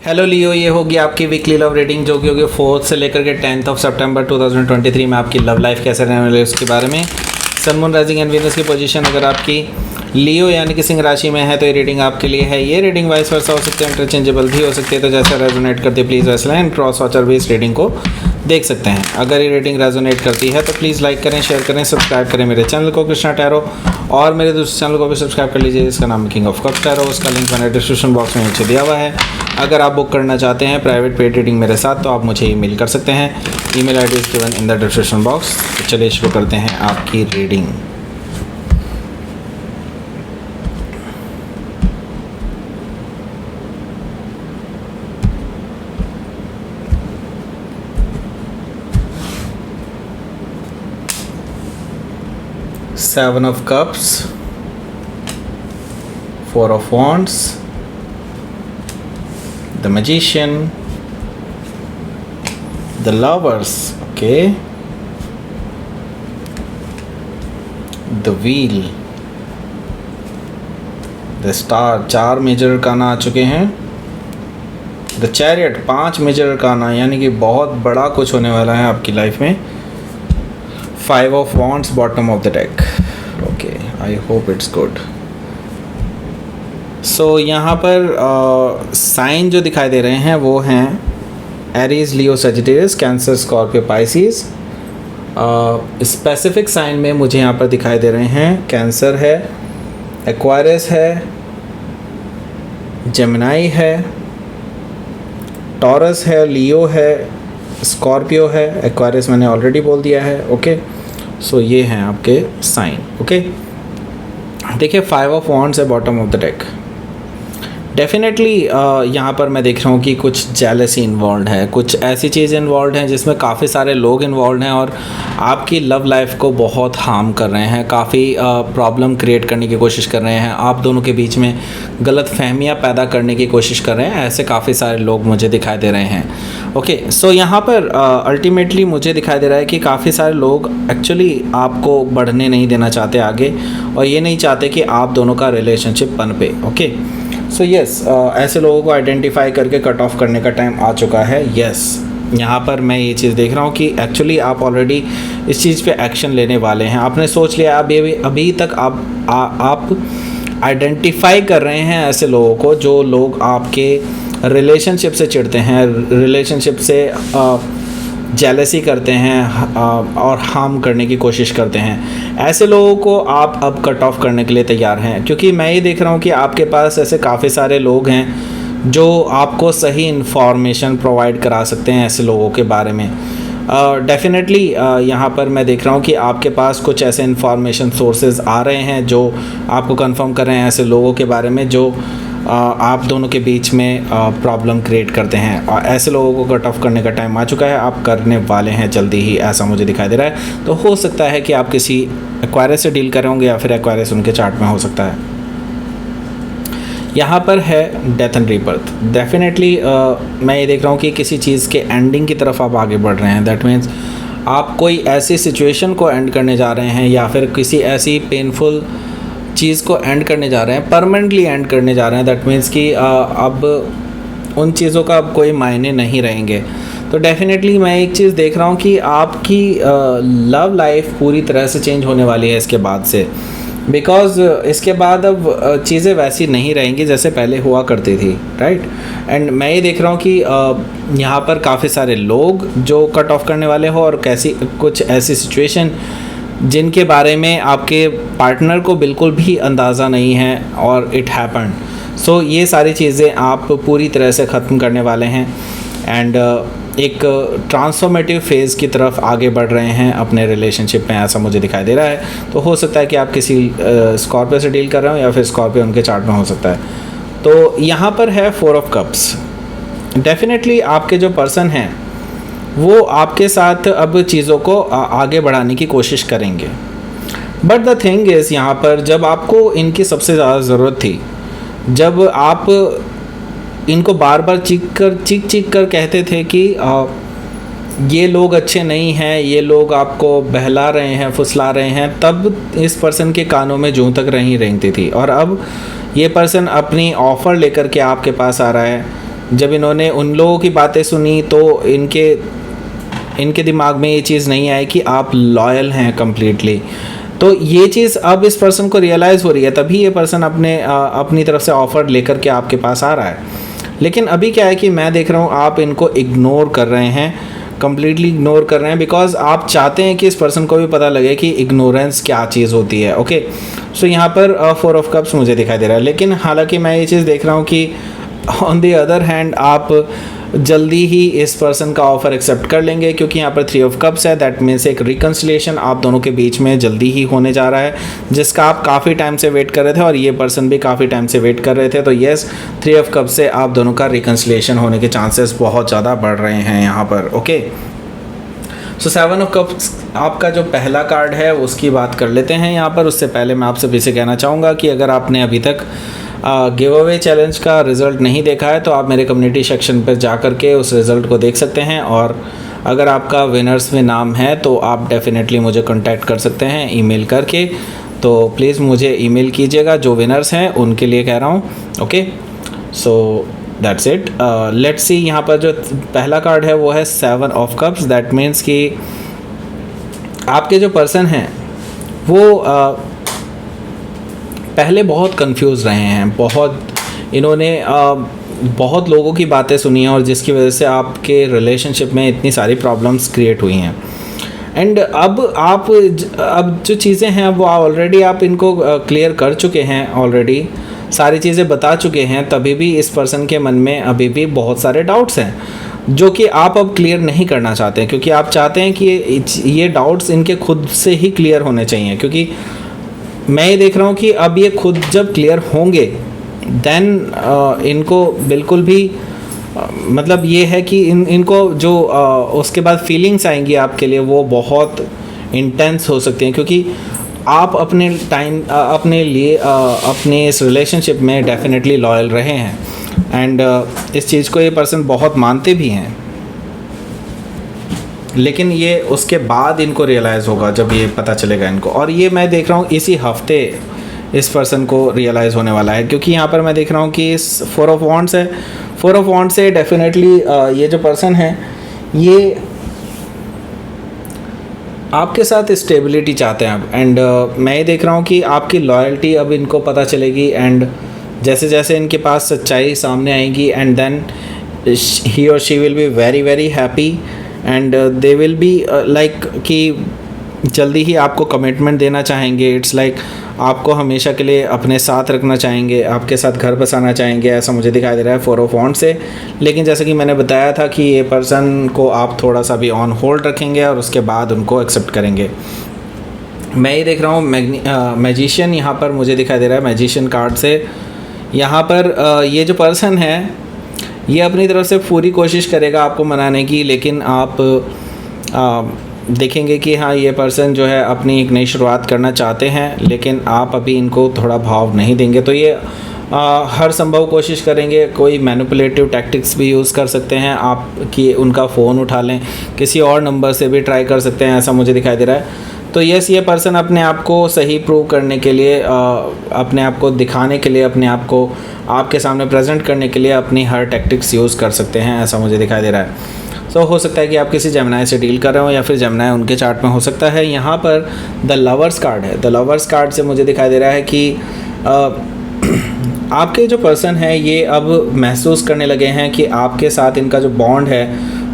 Hello लियो, ये होगी आपकी वीकली लव रीडिंग जो कि होगी 4 से लेकर के 10 सितंबर 2023 में आपकी लव लाइफ कैसे रहने वाली है उसके बारे में। Sun moon rising and Venus की पोजीशन अगर आपकी लियो यानी कि सिंह राशि में है तो ये रीडिंग आपके लिए है। ये रीडिंग वाइस वर्सा हो सकती है, इंटरचेंजेबल भी हो सकती है, तो जैसा रेजोनेट करती है प्लीज़ वैसे एंड क्रॉस वॉचर भी इस रीडिंग को देख सकते हैं। अगर ये रीडिंग रेजोनेट करती है तो प्लीज़ लाइक करें, शेयर करें, सब्सक्राइब करें मेरे चैनल को कृष्णा टैरो, और मेरे दूसरे चैनल को भी सब्सक्राइब कर लीजिए जिसका नाम किंग ऑफ कप्स टैरो। उसका लिंक मैंने डिस्क्रिप्शन बॉक्स में नीचे दिया हुआ है। अगर आप बुक करना चाहते हैं प्राइवेट पेड रीडिंग मेरे साथ तो आप मुझे ईमेल कर सकते हैं। Email ID is given in the description box. तो चलिए शुरू करते हैं आपकी reading. Seven of Cups, Four of Wands, the Magician, the Lovers, okay, the Wheel, the Star। 4 major arcana आ चुके हैं। द चैरियट 5 मेजर अरकाना, यानी कि बहुत बड़ा कुछ होने वाला है आपकी लाइफ में। 5 of Wands bottom of the deck, okay, I hope it's good। So यहाँ पर साइन जो दिखाई दे रहे हैं वो हैं Aries, Leo, Sagittarius, Cancer, Scorpio, Pisces. Specific sign में मुझे यहाँ पर दिखाई दे रहे हैं कैंसर है, एक्वायरस है, जेमिनाई है, टॉरस है, लियो है, स्कॉर्पियो है, एक्वायरस मैंने ऑलरेडी बोल दिया है। ओके, सो ये हैं आपके साइन। ओके, देखिए 5 ऑफ वॉन्ड्स है bottom of the deck. Definitely यहाँ पर मैं देख रहा हूँ कि कुछ जेलसी इन्वॉल्व है, कुछ ऐसी चीज़ इन्वॉल्व हैं जिसमें काफ़ी सारे लोग इन्वॉल्व हैं और आपकी लव लाइफ को बहुत हार्म कर रहे हैं, काफ़ी प्रॉब्लम क्रिएट करने की कोशिश कर रहे हैं, आप दोनों के बीच में गलत फहमियाँ पैदा करने की कोशिश कर रहे हैं। ऐसे काफ़ी सारे लोग मुझे दिखाई दे रहे हैं। ओके, सो यहाँ पर अल्टीमेटली मुझे दिखाई दे रहा है कि काफ़ी सारे लोग एक्चुअली आपको बढ़ने नहीं देना चाहते आगे, और ये नहीं चाहते कि आप दोनों का रिलेशनशिप पनपे। ओके, सो यस, ऐसे लोगों को आइडेंटिफाई करके कट ऑफ करने का टाइम आ चुका है। यस, यहाँ पर मैं ये चीज़ देख रहा हूँ कि एक्चुअली आप ऑलरेडी इस चीज़ पे एक्शन लेने वाले हैं। आपने सोच लिया, अभी तक आप आइडेंटिफाई कर रहे हैं ऐसे लोगों को जो लोग आपके रिलेशनशिप से चिढ़ते हैं, रिलेशनशिप से जेलसी करते हैं और हार्म करने की कोशिश करते हैं। ऐसे लोगों को आप अब कट ऑफ करने के लिए तैयार हैं, क्योंकि मैं ये देख रहा हूँ कि आपके पास ऐसे काफ़ी सारे लोग हैं जो आपको सही इन्फॉर्मेशन प्रोवाइड करा सकते हैं ऐसे लोगों के बारे में। डेफिनेटली यहाँ पर मैं देख रहा हूँ कि आपके पास कुछ ऐसे इन्फॉर्मेशन सोर्सेज आ रहे हैं जो आपको कंफर्म कर रहे हैं ऐसे लोगों के बारे में जो आप दोनों के बीच में प्रॉब्लम क्रिएट करते हैं। और ऐसे लोगों को कट ऑफ करने का टाइम आ चुका है, आप करने वाले हैं जल्दी ही, ऐसा मुझे दिखाई दे रहा है। तो हो सकता है कि आप किसी एक्वायरस से डील कर रहे होंगे या फिर एक्वायरस उनके चार्ट में हो सकता है। यहाँ पर है डेथ एंड रीबर्थ। डेफिनेटली मैं ये देख रहा हूँ कि किसी चीज़ के एंडिंग की तरफ आप आगे बढ़ रहे हैं। दैट मीन्स आप कोई ऐसी सिचुएशन को एंड करने जा रहे हैं या फिर किसी ऐसी पेनफुल चीज़ को एंड करने जा रहे हैं, परमानेंटली एंड करने जा रहे हैं। दैट मीन्स कि अब उन चीज़ों का अब कोई मायने नहीं रहेंगे। तो डेफिनेटली मैं एक चीज़ देख रहा हूँ कि आपकी लव लाइफ पूरी तरह से चेंज होने वाली है इसके बाद से, बिकॉज़ इसके बाद अब चीज़ें वैसी नहीं रहेंगी जैसे पहले हुआ करती थी, राइट। एंड मैं ये देख रहा हूँ कि यहाँ पर काफ़ी सारे लोग जो कट ऑफ करने वाले हो और कुछ ऐसी सिचुएशन जिनके बारे में आपके पार्टनर को बिल्कुल भी अंदाज़ा नहीं है और इट हैपन। सो ये सारी चीज़ें आप पूरी तरह से ख़त्म करने वाले हैं एंड एक ट्रांसफॉर्मेटिव फेज़ की तरफ आगे बढ़ रहे हैं अपने रिलेशनशिप में, ऐसा मुझे दिखाई दे रहा है। तो हो सकता है कि आप किसी स्कॉर्पियो से डील कर रहे हो या फिर स्कॉर्पियो उनके चार्ट में हो सकता है। तो यहाँ पर है 4 ऑफ कप्स। डेफिनेटली आपके जो पर्सन हैं वो आपके साथ अब चीज़ों को आगे बढ़ाने की कोशिश करेंगे। बट द थिंग इज़, यहाँ पर जब आपको इनकी सबसे ज़्यादा ज़रूरत थी, जब आप इनको बार बार चीख कर कहते थे कि ये लोग अच्छे नहीं हैं, ये लोग आपको बहला रहे हैं, फुसला रहे हैं, तब इस पर्सन के कानों में जूं तक नहीं रेंगती थी। और अब ये पर्सन अपनी ऑफ़र लेकर के आपके पास आ रहा है, जब इन्होंने उन लोगों की बातें सुनी तो इनके दिमाग में ये चीज़ नहीं आई कि आप लॉयल हैं कम्प्लीटली। तो ये चीज़ अब इस पर्सन को रियलाइज़ हो रही है, तभी ये पर्सन अपनी तरफ से ऑफ़र लेकर के आपके पास आ रहा है। लेकिन अभी क्या है कि मैं देख रहा हूँ आप इनको इग्नोर कर रहे हैं, कम्प्लीटली इग्नोर कर रहे हैं, बिकॉज आप चाहते हैं कि इस पर्सन को भी पता लगे कि इग्नोरेंस क्या चीज़ होती है। ओके, सो यहाँ पर 4 ऑफ कप्स मुझे दिखाई दे रहा है। लेकिन हालांकि मैं ये चीज़ देख रहा हूँ कि ऑन द अदर हैंड आप जल्दी ही इस पर्सन का ऑफ़र एक्सेप्ट कर लेंगे, क्योंकि यहाँ पर 3 ऑफ कप्स है। दैट मीन्स एक रिकन्सिलिएशन आप दोनों के बीच में जल्दी ही होने जा रहा है, जिसका आप काफ़ी टाइम से वेट कर रहे थे और ये पर्सन भी काफ़ी टाइम से वेट कर रहे थे। तो येस, 3 ऑफ कप्स से आप दोनों का रिकन्सिलिएशन होने के चांसेस बहुत ज़्यादा बढ़ रहे हैं यहाँ पर। ओके, सो 7 ऑफ कप्स आपका जो पहला कार्ड है उसकी बात कर लेते हैं यहाँ पर। उससे पहले मैं आपसे फिर से कहना चाहूँगा कि अगर आपने अभी तक गिव अवे चैलेंज का रिज़ल्ट नहीं देखा है तो आप मेरे कम्युनिटी सेक्शन पर जा कर के उस रिज़ल्ट को देख सकते हैं, और अगर आपका विनर्स में नाम है तो आप डेफिनेटली मुझे कांटेक्ट कर सकते हैं ईमेल करके। तो प्लीज़ मुझे ईमेल कीजिएगा, जो विनर्स हैं उनके लिए कह रहा हूँ। Okay, so that's it. Let's see, यहाँ पर जो पहला कार्ड है वो है 7 ऑफ कप्स। दैट मीन्स कि आपके जो पर्सन हैं वो पहले बहुत कंफ्यूज रहे हैं, इन्होंने बहुत लोगों की बातें सुनी हैं, और जिसकी वजह से आपके रिलेशनशिप में इतनी सारी प्रॉब्लम्स क्रिएट हुई हैं। एंड अब जो चीज़ें हैं वो ऑलरेडी आप इनको क्लियर कर चुके हैं, ऑलरेडी सारी चीज़ें बता चुके हैं, तभी भी इस पर्सन के मन में अभी भी बहुत सारे डाउट्स हैं जो कि आप अब क्लियर नहीं करना चाहते हैं, क्योंकि आप चाहते हैं कि ये डाउट्स इनके खुद से ही क्लियर होने चाहिए। क्योंकि मैं ये देख रहा हूँ कि अब ये खुद जब क्लियर होंगे देन इनको बिल्कुल भी मतलब ये है कि इनको जो उसके बाद फीलिंग्स आएंगी आपके लिए वो बहुत इंटेंस हो सकती हैं, क्योंकि आप अपने अपने लिए अपने इस रिलेशनशिप में डेफिनेटली लॉयल रहे हैं, एंड इस चीज़ को ये पर्सन बहुत मानते भी हैं। लेकिन ये उसके बाद इनको रियलाइज़ होगा जब ये पता चलेगा इनको, और ये मैं देख रहा हूँ इसी हफ्ते इस पर्सन को रियलाइज़ होने वाला है, क्योंकि यहाँ पर मैं देख रहा हूँ कि इस 4 ऑफ वॉन्ड्स है। 4 ऑफ वॉन्ड्स से डेफिनेटली ये जो पर्सन है ये आपके साथ स्टेबिलिटी चाहते हैं अब, एंड मैं ये देख रहा हूँ कि आपकी लॉयल्टी अब इनको पता चलेगी, एंड जैसे जैसे इनके पास सच्चाई सामने आएगी एंड देन ही और she will be very very happy, and they will be like कि जल्दी ही आपको कमिटमेंट देना चाहेंगे। इट्स लाइक आपको हमेशा के लिए अपने साथ रखना चाहेंगे, आपके साथ घर बसाना चाहेंगे, ऐसा मुझे दिखाई दे रहा है 4 ऑफ वॉन्ड्स से। लेकिन जैसे कि मैंने बताया था कि ये पर्सन को आप थोड़ा सा भी ऑन होल्ड रखेंगे और उसके बाद उनको एक्सेप्ट करेंगे। मैं ये देख रहा हूँ मैजिशियन यहाँ पर मुझे दिखाई दे रहा है मैजिशियन कार्ड से। यहाँ पर ये जो पर्सन है ये अपनी तरफ से पूरी कोशिश करेगा आपको मनाने की, लेकिन आप देखेंगे कि हाँ ये पर्सन जो है अपनी एक नई शुरुआत करना चाहते हैं, लेकिन आप अभी इनको थोड़ा भाव नहीं देंगे। तो ये हर संभव कोशिश करेंगे, कोई मैनिपुलेटिव टैक्टिक्स भी यूज़ कर सकते हैं आप कि उनका फ़ोन उठा लें, किसी और नंबर से भी ट्राई कर सकते हैं, ऐसा मुझे दिखाई दे रहा है। तो यस, ये पर्सन अपने आप को सही प्रूव करने के लिए, अपने आप को दिखाने के लिए, अपने आप को आपके सामने प्रेजेंट करने के लिए अपनी हर टैक्टिक्स यूज़ कर सकते हैं, ऐसा मुझे दिखाई दे रहा है। सो हो सकता है कि आप किसी जेमिनाई से डील कर रहे हो या फिर जेमिनाई उनके चार्ट में हो सकता है। यहाँ पर द लवर्स कार्ड है। द लवर्स कार्ड से मुझे दिखाई दे रहा है कि आपके जो पर्सन है ये अब महसूस करने लगे हैं कि आपके साथ इनका जो बॉन्ड है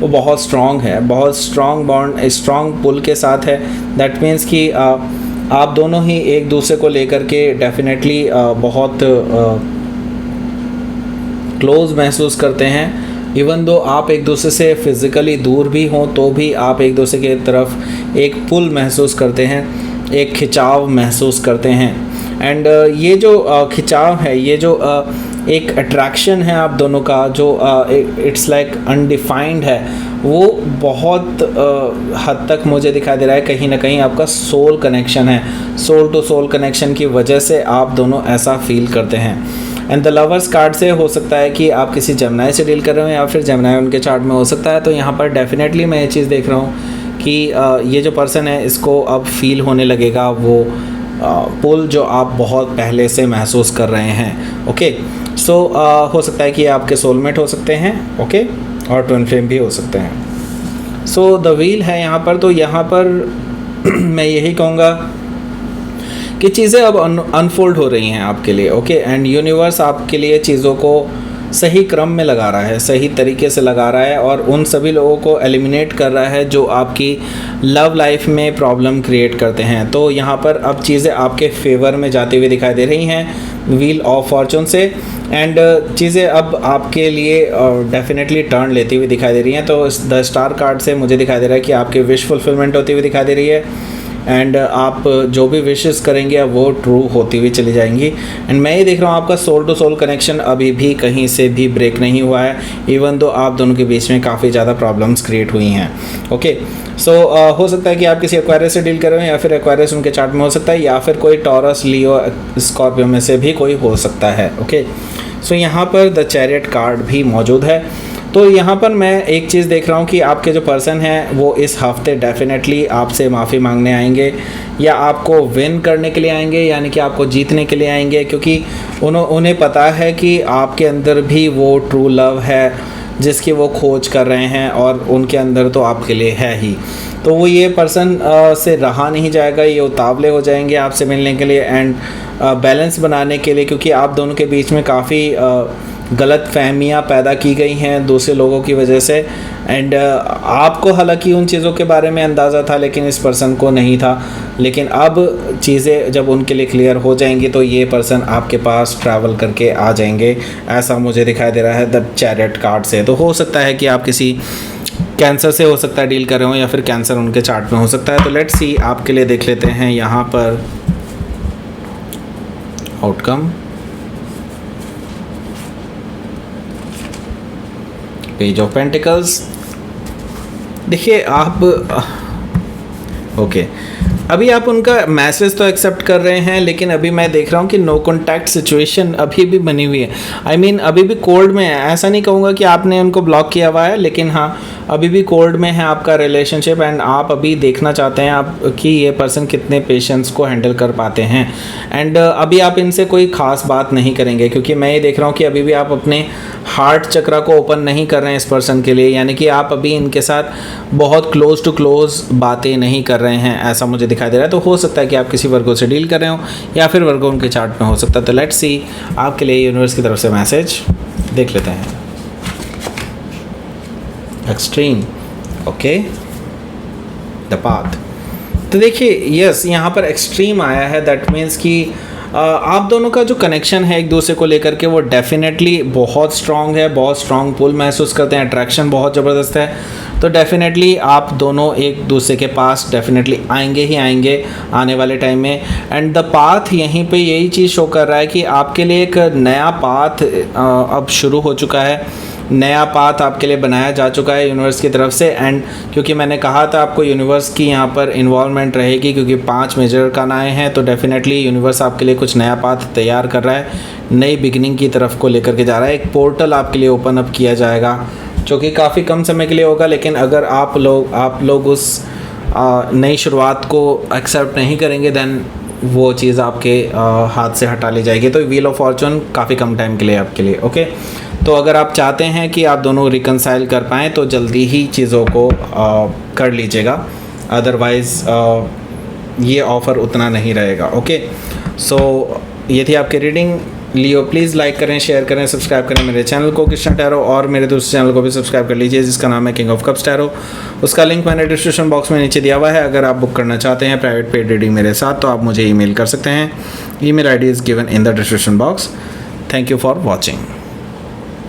वो बहुत स्ट्रॉन्ग है, बहुत स्ट्रॉन्ग बॉन्ड, स्ट्रॉन्ग पुल के साथ है। दैट मीन्स कि आप दोनों ही एक दूसरे को लेकर के डेफिनेटली बहुत क्लोज महसूस करते हैं। इवन दो आप एक दूसरे से फिज़िकली दूर भी हों तो भी आप एक दूसरे की तरफ एक पुल महसूस करते हैं, एक खिंचाव महसूस करते हैं। एंड ये जो खिंचाव है, ये जो एक अट्रैक्शन है आप दोनों का, जो इट्स लाइक अनडिफाइंड है, वो बहुत हद तक मुझे दिखाई दे रहा है कहीं ना कहीं आपका सोल कनेक्शन है। सोल टू सोल कनेक्शन की वजह से आप दोनों ऐसा फील करते हैं। एंड द लवर्स कार्ड से हो सकता है कि आप किसी जेमिनाई से डील कर रहे हो या फिर जेमिनाई उनके चार्ट में हो सकता है। तो यहाँ पर डेफिनेटली मैं ये चीज़ देख रहा हूँ कि ये जो पर्सन है इसको अब फील होने लगेगा वो पुल जो आप बहुत पहले से महसूस कर रहे हैं। ओके, हो सकता है कि ये आपके सोलमेट हो सकते हैं, ओके, और ट्विन फ्लेम भी हो सकते हैं। सो द व्हील है यहाँ पर, तो यहाँ पर मैं यही कहूँगा कि चीज़ें अब अनफोल्ड हो रही हैं आपके लिए, ओके, एंड यूनिवर्स आपके लिए चीज़ों को सही क्रम में लगा रहा है, सही तरीके से लगा रहा है, और उन सभी लोगों को एलिमिनेट कर रहा है जो आपकी लव लाइफ में प्रॉब्लम क्रिएट करते हैं। तो यहाँ पर अब चीज़ें आपके फेवर में जाती हुई दिखाई दे रही हैं व्हील ऑफ फॉर्चून से, एंड चीज़ें अब आपके लिए डेफिनेटली टर्न लेती हुई दिखाई दे रही हैं। तो द स्टार कार्ड से मुझे दिखाई दे रहा है कि आपकी विश फुलफिलमेंट होती हुई दिखाई दे रही है, एंड आप जो भी विशेस करेंगे अब वो ट्रू होती हुई चली जाएंगी। एंड मैं ये देख रहा हूँ आपका सोल टू सोल कनेक्शन अभी भी कहीं से भी ब्रेक नहीं हुआ है, इवन दो आप दोनों के बीच में काफ़ी ज़्यादा प्रॉब्लम्स क्रिएट हुई हैं, ओके। सो हो सकता है कि आप किसी एक्वायरियस से डील कर रहे हो, या फिर एक्वायरियस उनके चार्ट में हो सकता है, या फिर कोई टॉरस, लियो, स्कॉर्पियो में से भी कोई हो सकता है, ओके। सो यहाँ पर द चैरियट कार्ड भी मौजूद है। तो यहाँ पर मैं एक चीज़ देख रहा हूँ कि आपके जो पर्सन हैं वो इस हफ्ते डेफिनेटली आपसे माफ़ी मांगने आएंगे, या आपको विन करने के लिए आएंगे, यानी कि आपको जीतने के लिए आएंगे, क्योंकि उन्हें पता है कि आपके अंदर भी वो ट्रू लव है जिसकी वो खोज कर रहे हैं, और उनके अंदर तो आपके लिए है ही। तो वो ये पर्सन से रहा नहीं जाएगा, ये उतावले हो जाएंगे आपसे मिलने के लिए एंड बैलेंस बनाने के लिए, क्योंकि आप दोनों के बीच में काफ़ी गलत फहमियाँ पैदा की गई हैं दूसरे लोगों की वजह से, एंड आपको हालांकि उन चीज़ों के बारे में अंदाज़ा था लेकिन इस पर्सन को नहीं था। लेकिन अब चीज़ें जब उनके लिए क्लियर हो जाएंगी तो ये पर्सन आपके पास ट्रैवल करके आ जाएंगे, ऐसा मुझे दिखाई दे रहा है द चैरियट कार्ड से। तो हो सकता है कि आप किसी कैंसर से हो सकता है डील कर रहे हो, या फिर कैंसर उनके चार्ट में हो सकता है। तो लेट्स सी, आपके लिए देख लेते हैं यहाँ पर आउटकम। पेज ऑफ पेंटिकल्स, देखिए आप ओके अभी आप उनका मैसेज तो एक्सेप्ट कर रहे हैं, लेकिन अभी मैं देख रहा हूँ कि नो कॉन्टैक्ट सिचुएशन अभी भी बनी हुई है। आई मीन अभी भी कोल्ड में है। ऐसा नहीं कहूँगा कि आपने उनको ब्लॉक किया हुआ है, लेकिन हाँ अभी भी कोल्ड में है आपका रिलेशनशिप, एंड आप अभी देखना चाहते हैं आप कि ये पर्सन कितने पेशेंस को हैंडल कर पाते हैं। एंड अभी आप इनसे कोई ख़ास बात नहीं करेंगे, क्योंकि मैं ये देख रहा हूँ कि अभी भी आप अपने हार्ट चक्रा को ओपन नहीं कर रहे हैं इस पर्सन के लिए, यानी कि आप अभी इनके साथ बहुत क्लोज टू क्लोज बातें नहीं कर रहे हैं, ऐसा मुझे दिखाई दे रहा है। तो हो सकता है कि आप किसी वर्गो से डील कर रहे हो, या फिर वर्गो उनके चार्ट में हो सकता है। तो लेट्स सी, आपके लिए यूनिवर्स की तरफ से मैसेज देख लेते हैं। Extreme, okay, the path. तो देखिए यस, यहाँ पर एक्सट्रीम आया है, दैट मीन्स कि आप दोनों का जो कनेक्शन है एक दूसरे को लेकर के वो डेफिनेटली बहुत स्ट्रॉन्ग है, बहुत स्ट्रॉन्ग पुल महसूस करते हैं, अट्रैक्शन बहुत ज़बरदस्त है। तो डेफिनेटली आप दोनों एक दूसरे के पास डेफिनेटली आएंगे ही आएंगे आने वाले टाइम में। एंड द पाथ, यहीं पे यही चीज़ शो कर रहा है कि आपके लिए एक नया पाथ अब शुरू हो चुका है, नया पाथ आपके लिए बनाया जा चुका है यूनिवर्स की तरफ से। एंड क्योंकि मैंने कहा था आपको यूनिवर्स की यहाँ पर इन्वॉल्वमेंट रहेगी, क्योंकि 5 मेजर का आए हैं, तो डेफिनेटली यूनिवर्स आपके लिए कुछ नया पाथ तैयार कर रहा है, नई बिगिनिंग की तरफ को लेकर के जा रहा है। एक पोर्टल आपके लिए ओपन अप किया जाएगा, जो कि काफ़ी कम समय के लिए होगा, लेकिन अगर आप लोग उस नई शुरुआत को एक्सेप्ट नहीं करेंगे देन वो चीज़ आपके हाथ से हटा ली जाएगी। तो व्हील ऑफ फॉर्चून काफ़ी कम टाइम के लिए आपके लिए, ओके। तो अगर आप चाहते हैं कि आप दोनों रिकनसाइल कर पाएँ तो जल्दी ही चीज़ों को कर लीजिएगा, अदरवाइज़ ये ऑफ़र उतना नहीं रहेगा, ओके। सो ये थी आपकी रीडिंग। लियो प्लीज़ लाइक करें, शेयर करें, सब्सक्राइब करें मेरे चैनल को कृष्णा टैरो, और मेरे दूसरे चैनल को भी सब्सक्राइब कर लीजिए जिसका नाम है किंग ऑफ कप्स टैरो। उसका लिंक मैंने डिस्क्रिप्शन बॉक्स में नीचे दिया हुआ है। अगर आप बुक करना चाहते हैं प्राइवेट पेड रीडिंग मेरे साथ तो आप मुझे ईमेल कर सकते हैं। Email ID is given in the description box. Thank you for watching.